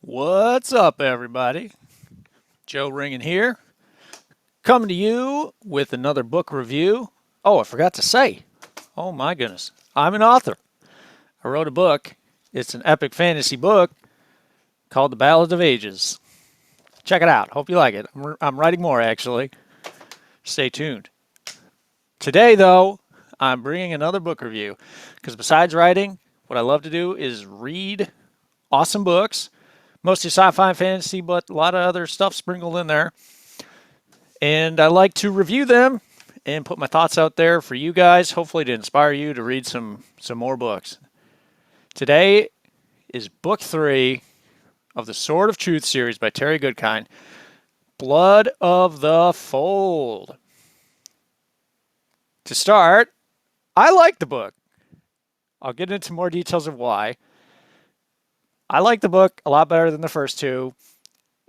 What's up, everybody? Joe Ringen here, coming to you with another book review. Oh, I forgot to say, oh my goodness, I'm an author. I wrote a book. It's an epic fantasy book called The Ballad of Ages. Check it out. Hope you like it. I'm writing more, actually. Stay tuned. Today, though, I'm bringing another book review because besides writing, what I love to do is read awesome books, mostly sci-fi and fantasy, but a lot of other stuff sprinkled in there. And I like to review them and put my thoughts out there for you guys, hopefully to inspire you to read some more books. Today is book 3 of the Sword of Truth series by Terry Goodkind, Blood of the Fold. To start, I like the book. I'll get into more details of why. I like the book a lot better than the first two,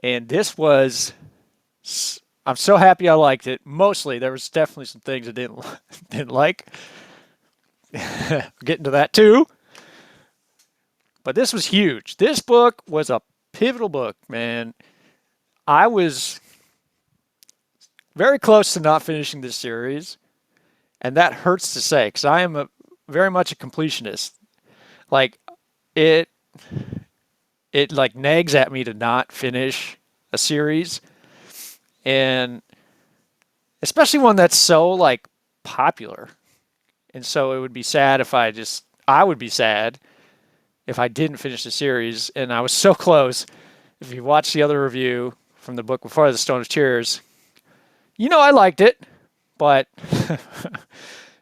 and this was I'm so happy I liked it. Mostly, there was definitely some things I didn't like. Getting to that too. But this was huge. This book was a pivotal book, man. I was very close to not finishing this series, and that hurts to say because I am very much a completionist. Like it, it like nags at me to not finish a series, and especially one that's so like popular. And so it would be sad if I would be sad if I didn't finish the series. And I was so close. If you watch the other review from the book before, The Stone of Tears, I liked it, but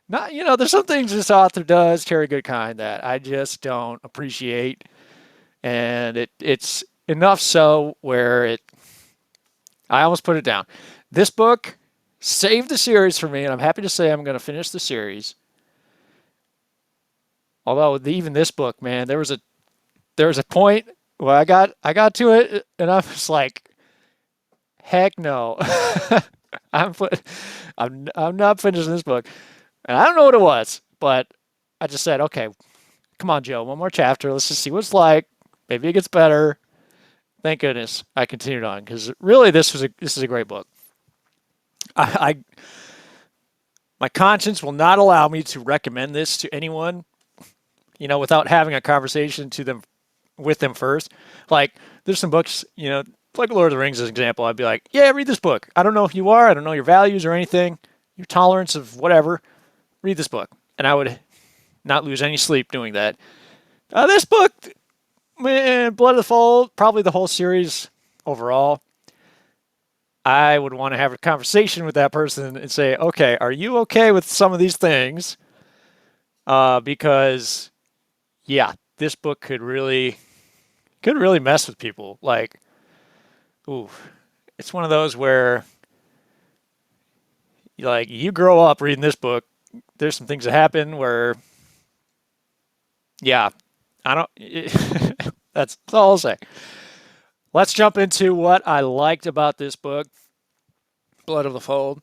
not, there's some things this author does, Terry Goodkind, that I just don't appreciate. And it's enough so where I almost put it down. This book saved the series for me, and I'm happy to say I'm going to finish the series. Although even this book, man, there was a point where I got to it, and I was like, heck no, I'm I'm not finishing this book, and I don't know what it was, but I just said, okay, come on, Joe, one more chapter. Let's just see what it's like. Maybe it gets better. Thank goodness I continued on because really this is a great book. I my conscience will not allow me to recommend this to anyone, without having a conversation to them with them first. Like, there's some books, like Lord of the Rings as an example. I'd be like, yeah, read this book. I don't know who you are. I don't know your values or anything, your tolerance of whatever. Read this book. And I would not lose any sleep doing that. This book, man, Blood of the Fold, probably the whole series overall, I would want to have a conversation with that person and say, okay, are you okay with some of these things? Because yeah, this book could really mess with people. Like, ooh, it's one of those where like you grow up reading this book. There's some things that happen where, yeah, I don't. That's all I'll say. Let's jump into what I liked about this book, Blood of the Fold.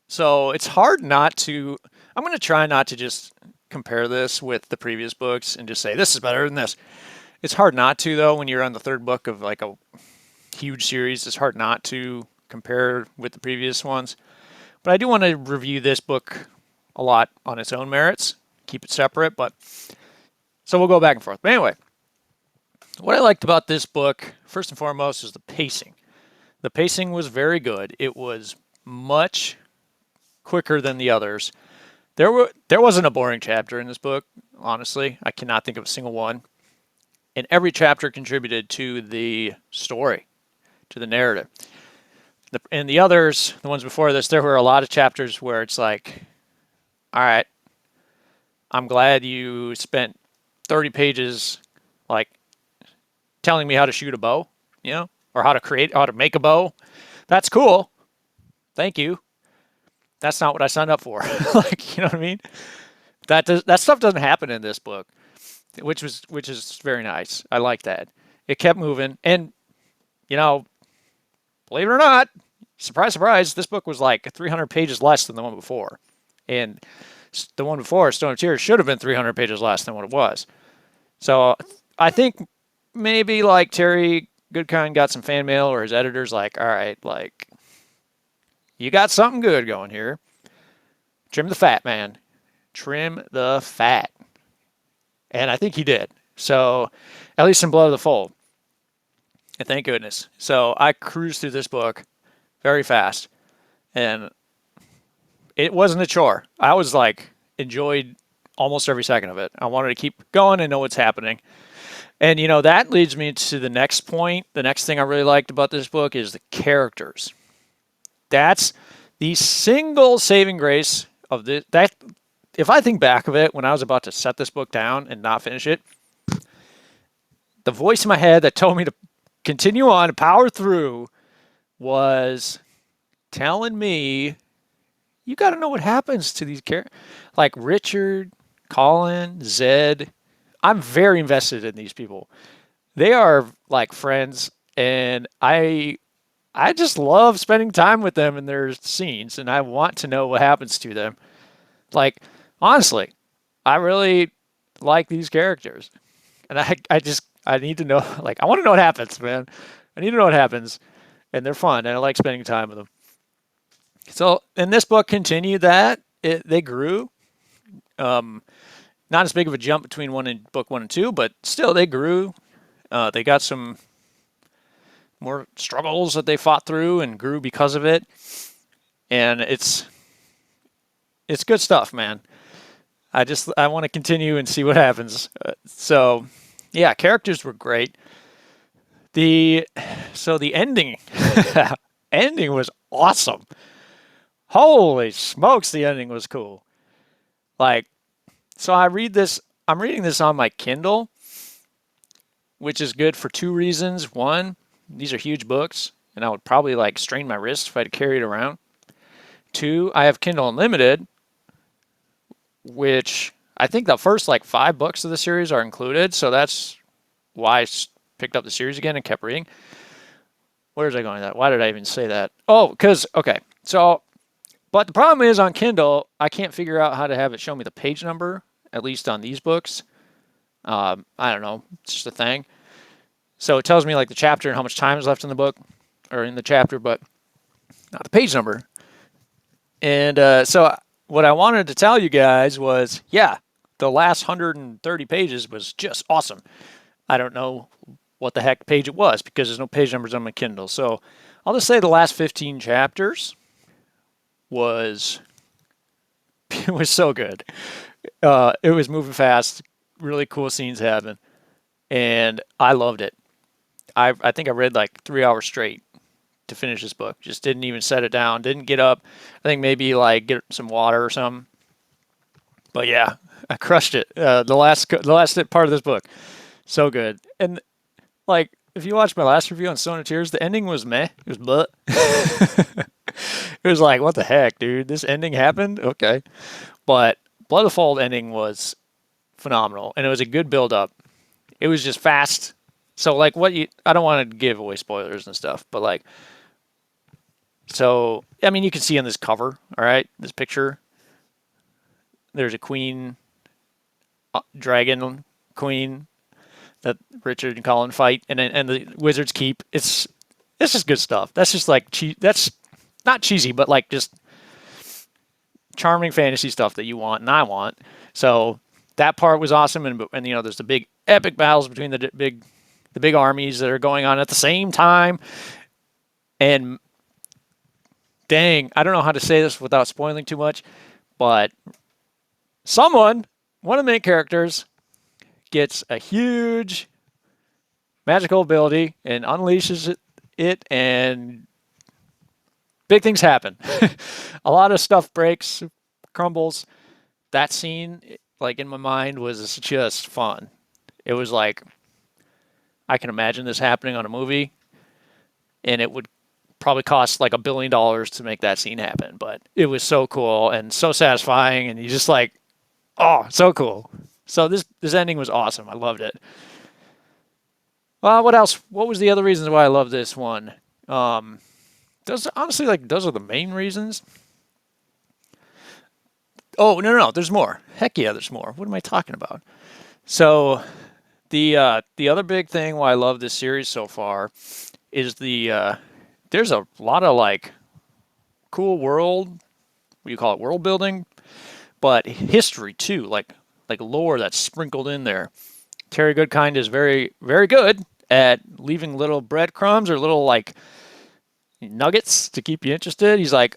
So it's hard not to. I'm going to try not to just compare this with the previous books and just say this is better than this. It's hard not to though when you're on the third book of like a huge series. It's hard not to compare with the previous ones. But I do want to review this book a lot on its own merits, keep it separate. But so we'll go back and forth. But anyway, what I liked about this book, first and foremost, is the pacing. The pacing was very good. It was much quicker than the others. There wasn't a boring chapter in this book, honestly. I cannot think of a single one. And every chapter contributed to the story, to the narrative. In the others, the ones before this, there were a lot of chapters where it's like, all right, I'm glad you spent 30 pages like telling me how to shoot a bow, or how to make a bow. That's cool. Thank you. That's not what I signed up for. Like, you know what I mean? That stuff doesn't happen in this book, which is very nice. I like that. It kept moving, and you know, believe it or not, surprise, surprise, this book was like 300 pages less than the one before, and the one before, Stone of Tears, should have been 300 pages less than what it was. So I think maybe like Terry Goodkind got some fan mail, or his editor's like, all right, like you got something good going here. Trim the fat, man. Trim the fat. And I think he did. So, at least in Blood of the Fold. And thank goodness. So, I cruised through this book very fast. And it wasn't a chore. I was like, enjoyed almost every second of it. I wanted to keep going and know what's happening. And, that leads me to the next point. The next thing I really liked about this book is the characters. That's the single saving grace of this. That, if I think back of it, when I was about to set this book down and not finish it, the voice in my head that told me to continue on and power through was telling me, you got to know what happens to these characters. Like Richard, Colin, Zed. I'm very invested in these people. They are like friends, and I just love spending time with them in their scenes, and I want to know what happens to them. Like, honestly, I really like these characters. And I need to know, like, I want to know what happens, man. I need to know what happens. And they're fun, and I like spending time with them. So, and this book continued that. They grew. Um, Not as big of a jump between book one and two, but still they grew. They got some more struggles that they fought through and grew because of it. And it's good stuff, man. I want to continue and see what happens. So, yeah, characters were great. The ending ending was awesome. Holy smokes, the ending was cool. Like, so I'm reading this on my Kindle, which is good for two reasons. One, these are huge books, and I would probably like strain my wrist if I had to carry it around. Two, I have Kindle Unlimited, which I think the first like 5 books of the series are included, so that's why I picked up the series again and kept reading. Where's I going with that? Why did I even say that? Oh, because, okay. So, but the problem is on Kindle, I can't figure out how to have it show me the page number, at least on these books. I don't know. It's just a thing. So it tells me like the chapter and how much time is left in the book or in the chapter, but not the page number. And so what I wanted to tell you guys was, yeah, the last 130 pages was just awesome. I don't know what the heck page it was because there's no page numbers on my Kindle. So I'll just say the last 15 chapters was it was so good. It was moving fast, really cool scenes happening, and I loved it. I think I read like 3 hours straight to finish this book. Just didn't even set it down. Didn't get up. I think maybe like get some water or something. But yeah, I crushed it. The last part of this book, so good. And like if you watch my last review on Stone of Tears, the ending was meh. It was but. It was like, what the heck, dude? This ending happened? Okay. But Blood of the Fold ending was phenomenal, and it was a good build up. It was just fast. So like I don't want to give away spoilers and stuff, but like, so I mean you can see on this cover, all right, this picture. There's a queen, dragon queen that Richard and Colin fight, and the wizards keep. It's just good stuff. That's just like that's not cheesy, but like just charming fantasy stuff that you want and I want. So that part was awesome, and there's the big epic battles between the big armies that are going on at the same time. And dang, I don't know how to say this without spoiling too much, but one of the main characters, gets a huge magical ability and unleashes it and big things happen. A lot of stuff breaks, crumbles. That scene, like in my mind, was just fun. It was like, I can imagine this happening on a movie, and it would probably cost like $1 billion to make that scene happen. But it was so cool and so satisfying, and you just like, oh, so cool. So this ending was awesome. I loved it. What else? What was the other reasons why I love this one? Those honestly, like, those are the main reasons. Oh, no. There's more. Heck yeah, there's more. What am I talking about? So The other big thing why I love this series so far is there's a lot of like cool world, what do you call it, world building, but history too, like lore that's sprinkled in there. Terry Goodkind is very good at leaving little breadcrumbs or little like nuggets to keep you interested. He's like,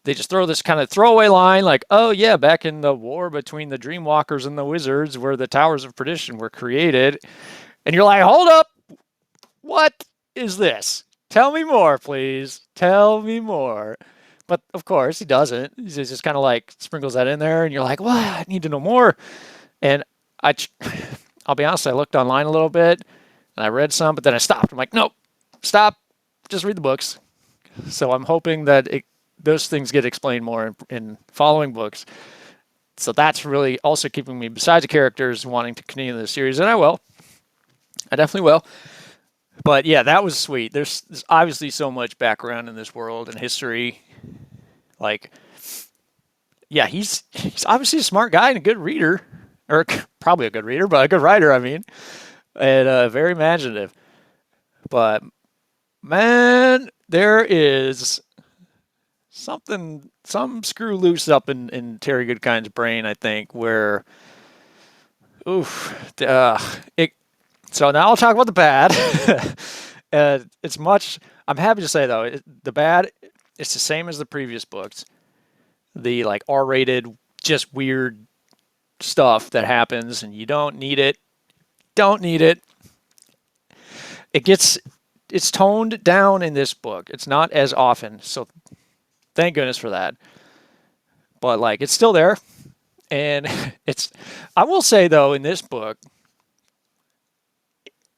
they just throw this kind of throwaway line like, oh yeah, back in the war between the Dreamwalkers and the Wizards, where the Towers of Perdition were created, and you're like, hold up, what is this? Tell me more, please. Tell me more. But of course, he doesn't. He just kind of like sprinkles that in there, and you're like, well, I need to know more. And I, I'll be honest, I looked online a little bit and I read some, but then I stopped. I'm like, nope, stop. Just read the books. So I'm hoping that those things get explained more in following books. So that's really also keeping me, besides the characters, wanting to continue the series, and I will. I definitely will. But yeah, that was sweet. There's obviously so much background in this world and history. Like, yeah, he's obviously a smart guy and a good reader, or probably a good reader, but a good writer. I mean, and very imaginative. But man, there is some screw loose up in Terry Goodkind's brain. I think where, oof, it. So now I'll talk about the bad. It's much. I'm happy to say though, the bad. It's the same as the previous books. The like R-rated, just weird stuff that happens, and you don't need it. Don't need it. It gets it's toned down in this book. It's not as often, so thank goodness for that. But like, it's still there, and it's. I will say though, in this book,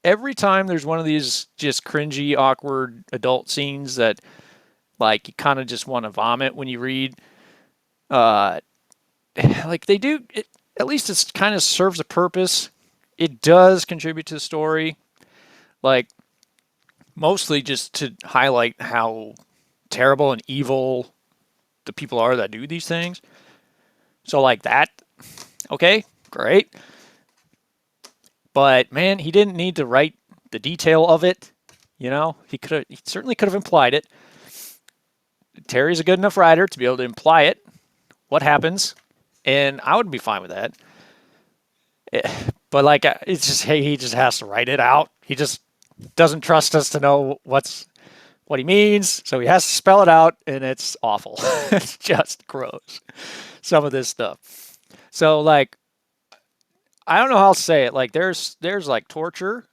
every time there's one of these just cringy, awkward adult scenes that like you kind of just want to vomit when you read. Uh, like they do. At least it kind of serves a purpose. It does contribute to the story, like mostly just to highlight how terrible and evil the people are that do these things. So like that, okay, great. But man, he didn't need to write the detail of it. You know, he certainly could have implied it. Terry's a good enough writer to be able to imply it, what happens, and I would be fine with that. But like, it's just, hey, he just has to write it out. He just doesn't trust us to know what he means, so he has to spell it out, and it's awful. It's just gross. Some of this stuff. So like, I don't know how to say it. Like, there's like torture,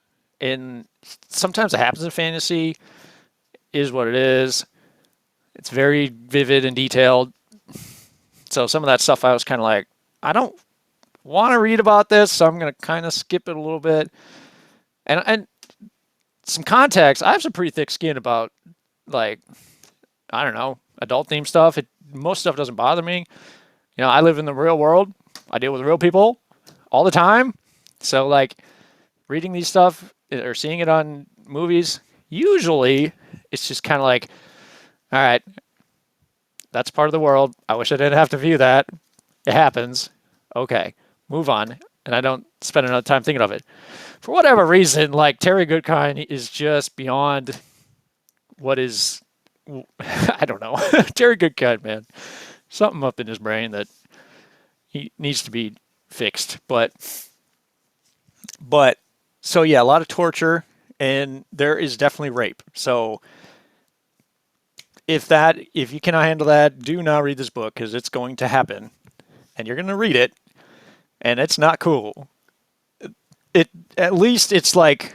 and sometimes it happens in fantasy. Is what it is. It's very vivid and detailed. So some of that stuff I was kind of like, I don't want to read about this, so I'm gonna kind of skip it a little bit. And some context. I have some pretty thick skin about like, I don't know, adult theme stuff. Most stuff doesn't bother me. You know, I live in the real world. I deal with real people all the time. So like reading these stuff or seeing it on movies, usually it's just kind of like, all right, that's part of the world. I wish I didn't have to view that. It happens. Okay, move on. And I don't spend enough time thinking of it. For whatever reason, like Terry Goodkind is just beyond what is, I don't know. Terry Goodkind, man. Something up in his brain that he needs to be fixed. But so yeah, a lot of torture, and there is definitely rape. So if you cannot handle that, do not read this book because it's going to happen, and you're going to read it, and it's not cool. It at least it's like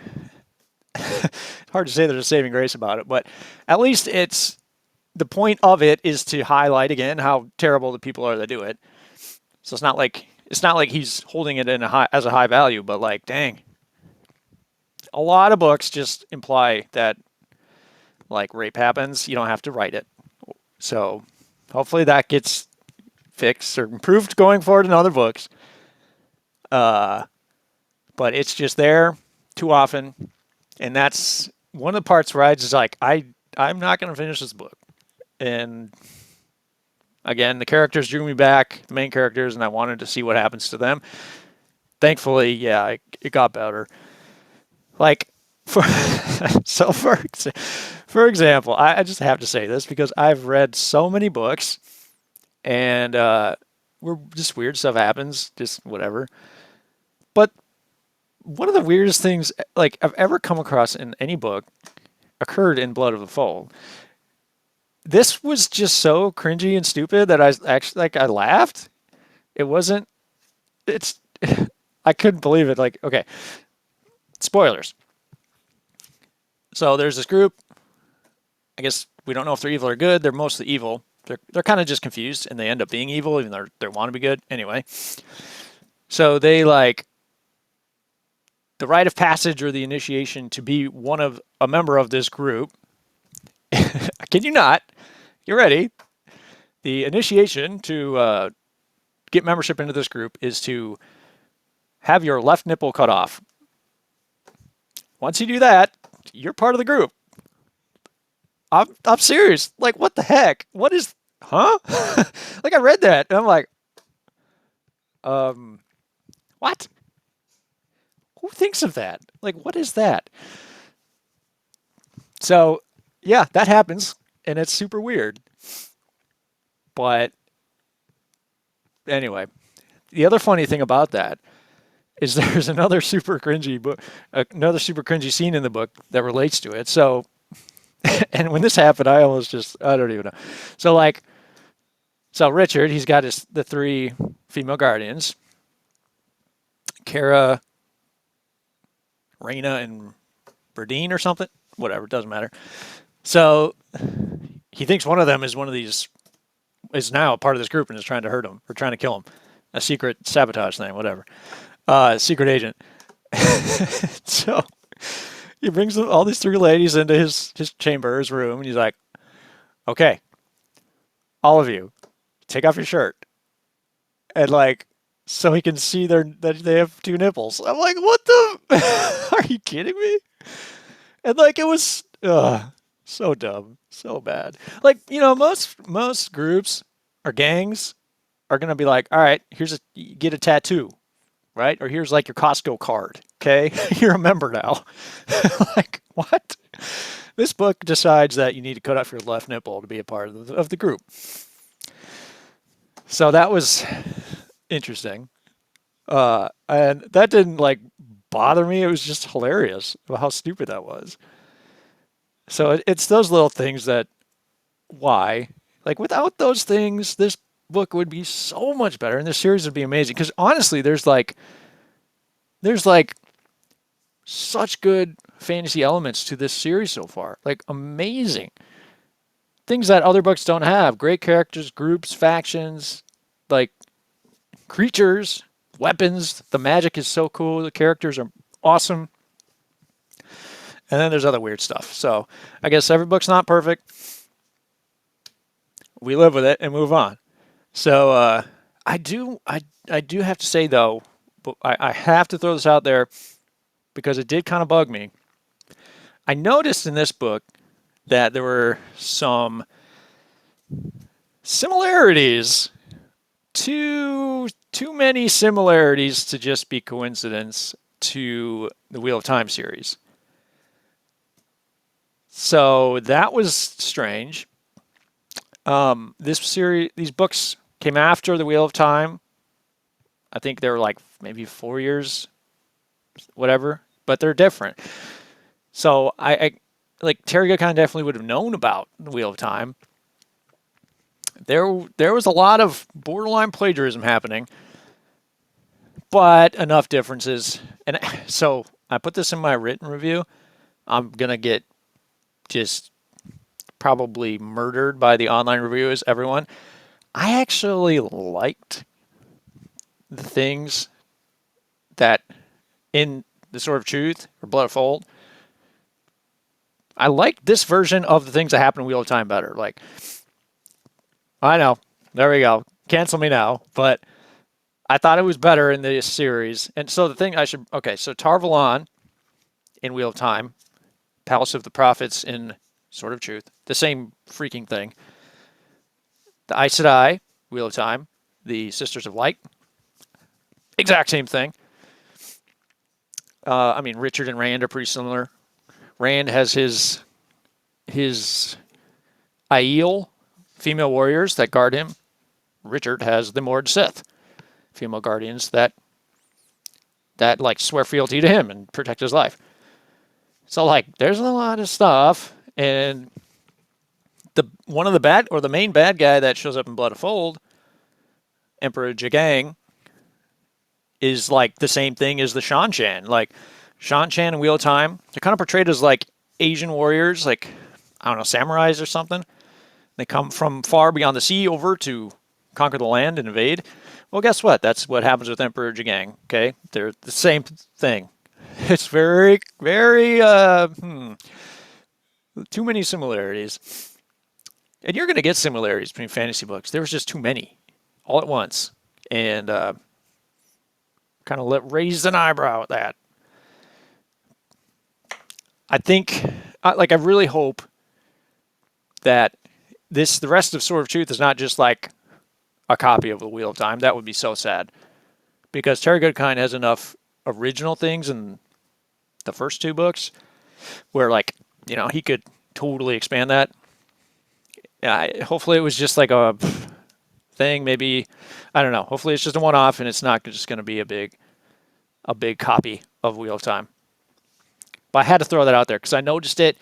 hard to say there's a saving grace about it, but at least it's the point of it is to highlight again how terrible the people are that do it. So it's not like he's holding it in as a high value, but like, dang, a lot of books just imply that like rape happens. You don't have to write it. So hopefully that gets fixed or improved going forward in other books. Uh, but it's just there too often, and that's one of the parts where I just like I'm not going to finish this book. And again, the characters drew me back, the main characters, and I wanted to see what happens to them. Thankfully, yeah, it got better. Like, for so for example, I just have to say this because I've read so many books and we're just weird stuff happens, just whatever. But one of the weirdest things like I've ever come across in any book occurred in Blood of the Fold. This was just so cringy and stupid that I actually like I laughed. It wasn't. It's. I couldn't believe it. Like, okay, spoilers. So there's this group. I guess we don't know if they're evil or good. They're mostly evil. They're kind of just confused, and they end up being evil, even though they want to be good. Anyway, so they like the rite of passage or the initiation to be one of a member of this group. I kid you not. You ready? The initiation to get membership into this group is to have your left nipple cut off. Once you do that, you're part of the group. I'm serious. Like, what the heck? What is, huh? Like, I read that and I'm like, um, what? Who thinks of that? Like, what is that? So, yeah, that happens and it's super weird. But anyway, the other funny thing about that is there's another super cringy scene in the book that relates to it. So, and when this happened, I almost just, I don't even know. So, like, so Richard, he's got the three female guardians, Kara, Raina, and Berdine or something. Whatever, it doesn't matter. So he thinks one of them is one of these is now a part of this group and is trying to hurt him or trying to kill him. A secret sabotage thing, whatever. Secret agent. So he brings all these three ladies into his chamber, his room, and he's like, "Okay, all of you, take off your shirt." And like so he can see that they have two nipples. I'm like, what the? Are you kidding me? And like it was so dumb, so bad. Like most groups or gangs are gonna be like, all right, get a tattoo, right? Or here's like your Costco card. Okay, you're a member now. Like what? This book decides that you need to cut off your left nipple to be a part of the group. So that was interesting. And that didn't like bother me. It was just hilarious about how stupid that was. So it's those little things that why, like without those things, this book would be so much better, and this series would be amazing. Because honestly, there's like such good fantasy elements to this series so far, like amazing things that other books don't have. Great characters, groups, factions, like creatures, weapons. The magic is so cool. The characters are awesome. And then there's other weird stuff. So I guess every book's not perfect. We live with it and move on. So I do have to say though, but I have to throw this out there because it did kind of bug me. I noticed in this book that there were some similarities, too many similarities to just be coincidence to the Wheel of Time series. So that was strange. These books came after the Wheel of Time. I think they were like maybe 4 years, whatever, but they're different. So I like Terry Goodkind definitely would have known about the Wheel of Time. There was a lot of borderline plagiarism happening, but enough differences. And so I put this in my written review. I'm gonna get just probably murdered by the online reviewers, everyone. I actually liked the things that in the Sword of Truth or Blood of Fold. I liked this version of the things that happen in Wheel of Time better. Like, I know, there we go. Cancel me now, but I thought it was better in this series. And so the thing okay, so Tarvalon in Wheel of Time, Palace of the Prophets in Sword of Truth, the same freaking thing. The Aes Sedai, Wheel of Time, the Sisters of Light, exact same thing. I mean, Richard and Rand are pretty similar. Rand has his Aiel female warriors that guard him. Richard has the Mord Sith female guardians that like swear fealty to him and protect his life. So like, there's a lot of stuff, and the one of the bad or the main bad guy that shows up in Blood of Fold, Emperor Jagang, is like the same thing as the Shan Chan. Like Shan Chan and Wheel of Time, they're kind of portrayed as like Asian warriors, like I don't know, samurais or something. They come from far beyond the sea over to conquer the land and invade. Well, guess what? That's what happens with Emperor Jagang. Okay, they're the same thing. It's very, very too many similarities, and you're going to get similarities between fantasy books. There was just too many, all at once, and kind of raised an eyebrow at that. I think, like, I really hope that the rest of Sword of Truth is not just like a copy of the Wheel of Time. That would be so sad, because Terry Goodkind has enough original things in the first two books where, like, he could totally expand that. Hopefully it was just like a thing. Maybe, I don't know. Hopefully it's just a one-off and it's not just going to be a big copy of Wheel of Time. But I had to throw that out there because I noticed it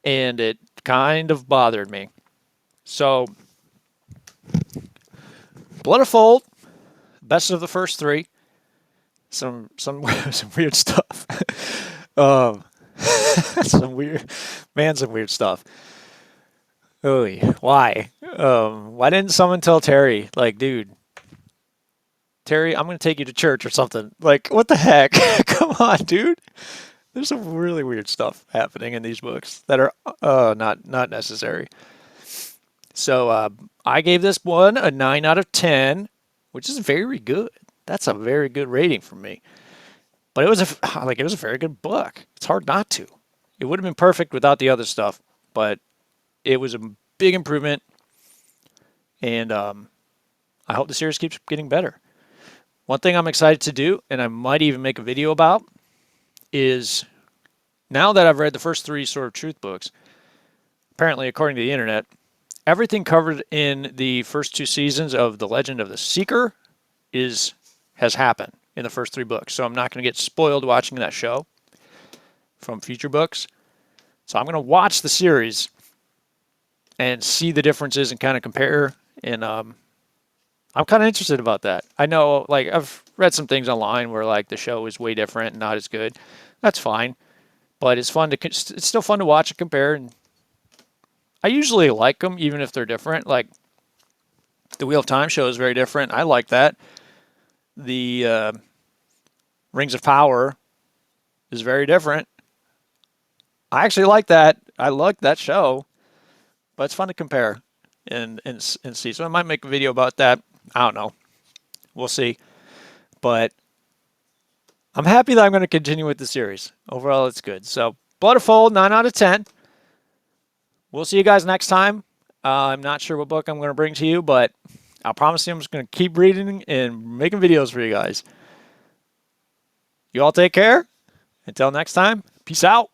and it kind of bothered me. So, Blood of Fold, best of the first three. Some some weird stuff. um, some weird stuff. Oh, why? Why didn't someone tell Terry, like, dude, Terry, I'm gonna take you to church or something? Like, what the heck? Come on, dude. There's some really weird stuff happening in these books that are not necessary. So I gave this one a 9 out of 10, which is very good. That's a very good rating for me. But it was a very good book. It's hard not to. It would have been perfect without the other stuff, but it was a big improvement, and I hope the series keeps getting better. One thing I'm excited to do, and I might even make a video about, is now that I've read the first three Sword of Truth books, apparently, according to the internet, everything covered in the first two seasons of The Legend of the Seeker has happened in the first three books. So I'm not going to get spoiled watching that show from future books. So I'm going to watch the series and see the differences and kind of compare. And I'm kind of interested about that. I know, like, I've read some things online where, like, the show is way different and not as good. That's fine. But it's still fun to watch and compare. And I usually like them, even if they're different. Like, the Wheel of Time show is very different. I like that. The Rings of Power is very different. I actually like that. I like that show. But it's fun to compare and see. So I might make a video about that. I don't know. We'll see. But I'm happy that I'm going to continue with the series. Overall, it's good. So, Blood of Fold, 9 out of 10. We'll see you guys next time. I'm not sure what book I'm going to bring to you, but I promise you I'm just going to keep reading and making videos for you guys. You all take care. Until next time, peace out.